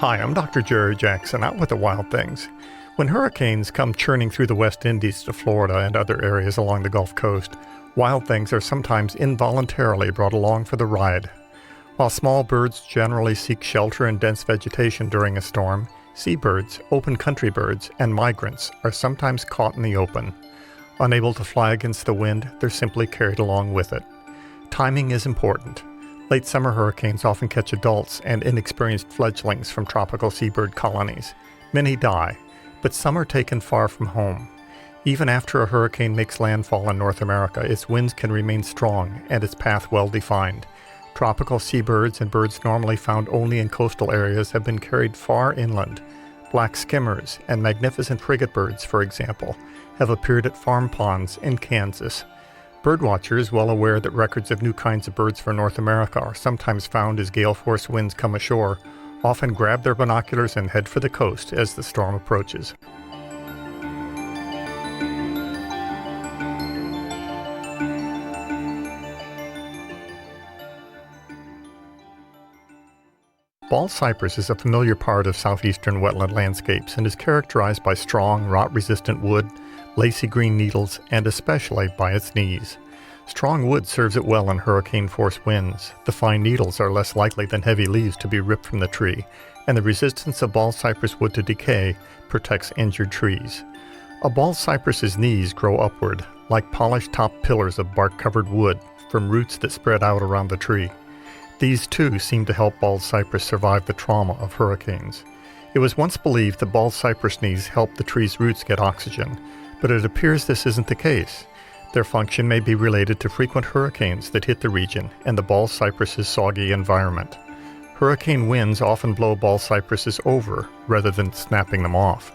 Hi, I'm Dr. Jerry Jackson, out with the wild things. When hurricanes come churning through the West Indies to Florida and other areas along the Gulf Coast, wild things are sometimes involuntarily brought along for the ride. While small birds generally seek shelter in dense vegetation during a storm, seabirds, open country birds, and migrants are sometimes caught in the open. Unable to fly against the wind, they're simply carried along with it. Timing is important. Late summer hurricanes often catch adults and inexperienced fledglings from tropical seabird colonies. Many die, but some are taken far from home. Even after a hurricane makes landfall in North America, its winds can remain strong and its path well defined. Tropical seabirds and birds normally found only in coastal areas have been carried far inland. Black skimmers and magnificent frigate birds, for example, have appeared at farm ponds in Kansas. Birdwatchers, well aware that records of new kinds of birds for North America are sometimes found as gale-force winds come ashore, often grab their binoculars and head for the coast as the storm approaches. Bald cypress is a familiar part of southeastern wetland landscapes and is characterized by strong, rot-resistant wood, lacy green needles, and especially by its knees. Strong wood serves it well in hurricane-force winds. The fine needles are less likely than heavy leaves to be ripped from the tree, and the resistance of bald cypress wood to decay protects injured trees. A bald cypress's knees grow upward, like polished top pillars of bark-covered wood, from roots that spread out around the tree. These too seem to help bald cypress survive the trauma of hurricanes. It was once believed that bald cypress knees help the tree's roots get oxygen, but it appears this isn't the case. Their function may be related to frequent hurricanes that hit the region and the bald cypress's soggy environment. Hurricane winds often blow bald cypresses over rather than snapping them off.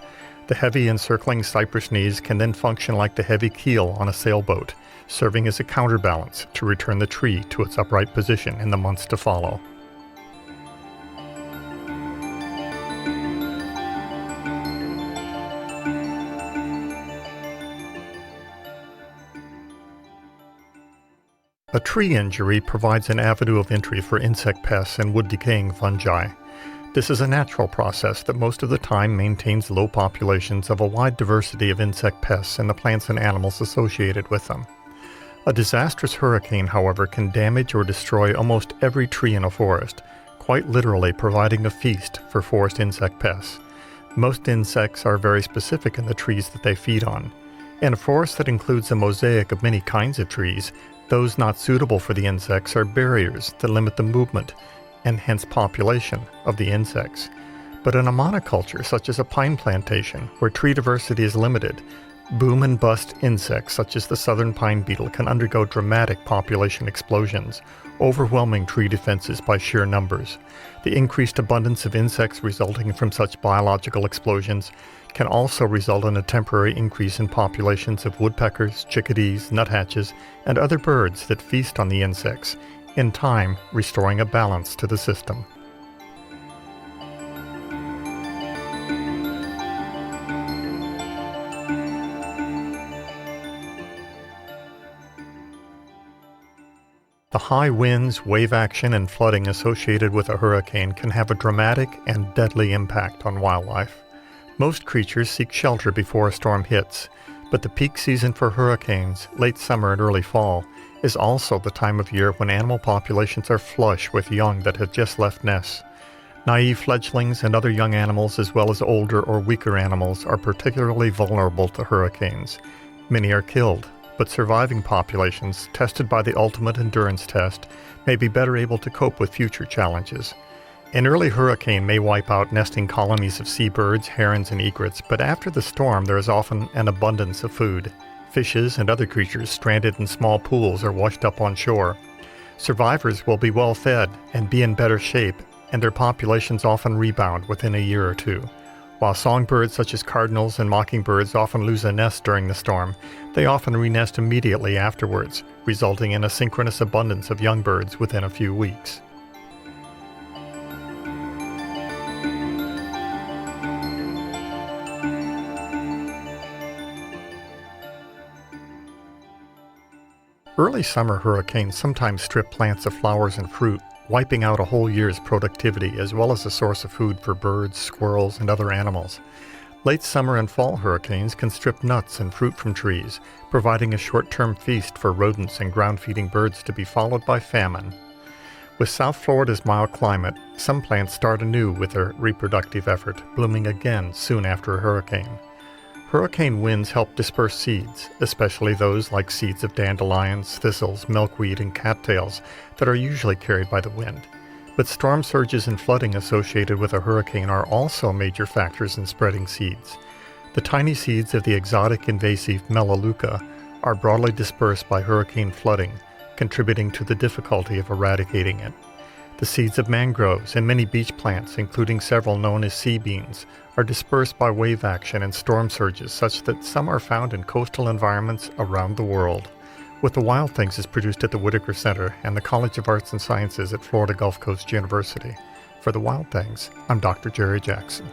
The heavy encircling cypress knees can then function like the heavy keel on a sailboat, serving as a counterbalance to return the tree to its upright position in the months to follow. A tree injury provides an avenue of entry for insect pests and wood-decaying fungi. This is a natural process that most of the time maintains low populations of a wide diversity of insect pests and the plants and animals associated with them. A disastrous hurricane, however, can damage or destroy almost every tree in a forest, quite literally providing a feast for forest insect pests. Most insects are very specific in the trees that they feed on. In a forest that includes a mosaic of many kinds of trees, those not suitable for the insects are barriers that limit the movement and hence population of the insects. But in a monoculture such as a pine plantation, where tree diversity is limited, boom and bust insects such as the southern pine beetle can undergo dramatic population explosions, overwhelming tree defenses by sheer numbers. The increased abundance of insects resulting from such biological explosions can also result in a temporary increase in populations of woodpeckers, chickadees, nuthatches, and other birds that feast on the insects, in time restoring a balance to the system. The high winds, wave action, and flooding associated with a hurricane can have a dramatic and deadly impact on wildlife. Most creatures seek shelter before a storm hits, but the peak season for hurricanes, late summer and early fall, is also the time of year when animal populations are flush with young that have just left nests. Naive fledglings and other young animals, as well as older or weaker animals, are particularly vulnerable to hurricanes. Many are killed, but surviving populations, tested by the ultimate endurance test, may be better able to cope with future challenges. An early hurricane may wipe out nesting colonies of seabirds, herons, and egrets, but after the storm there is often an abundance of food. Fishes and other creatures stranded in small pools are washed up on shore. Survivors will be well fed and be in better shape, and their populations often rebound within a year or two. While songbirds such as cardinals and mockingbirds often lose a nest during the storm, they often re-nest immediately afterwards, resulting in a synchronous abundance of young birds within a few weeks. Early summer hurricanes sometimes strip plants of flowers and fruit, wiping out a whole year's productivity as well as a source of food for birds, squirrels, and other animals. Late summer and fall hurricanes can strip nuts and fruit from trees, providing a short-term feast for rodents and ground-feeding birds to be followed by famine. With South Florida's mild climate, some plants start anew with their reproductive effort, blooming again soon after a hurricane. Hurricane winds help disperse seeds, especially those like seeds of dandelions, thistles, milkweed, and cattails that are usually carried by the wind. But storm surges and flooding associated with a hurricane are also major factors in spreading seeds. The tiny seeds of the exotic invasive Melaleuca are broadly dispersed by hurricane flooding, contributing to the difficulty of eradicating it. The seeds of mangroves and many beach plants, including several known as sea beans, are dispersed by wave action and storm surges such that some are found in coastal environments around the world. With the Wild Things is produced at the Whitaker Center and the College of Arts and Sciences at Florida Gulf Coast University. For the Wild Things, I'm Dr. Jerry Jackson.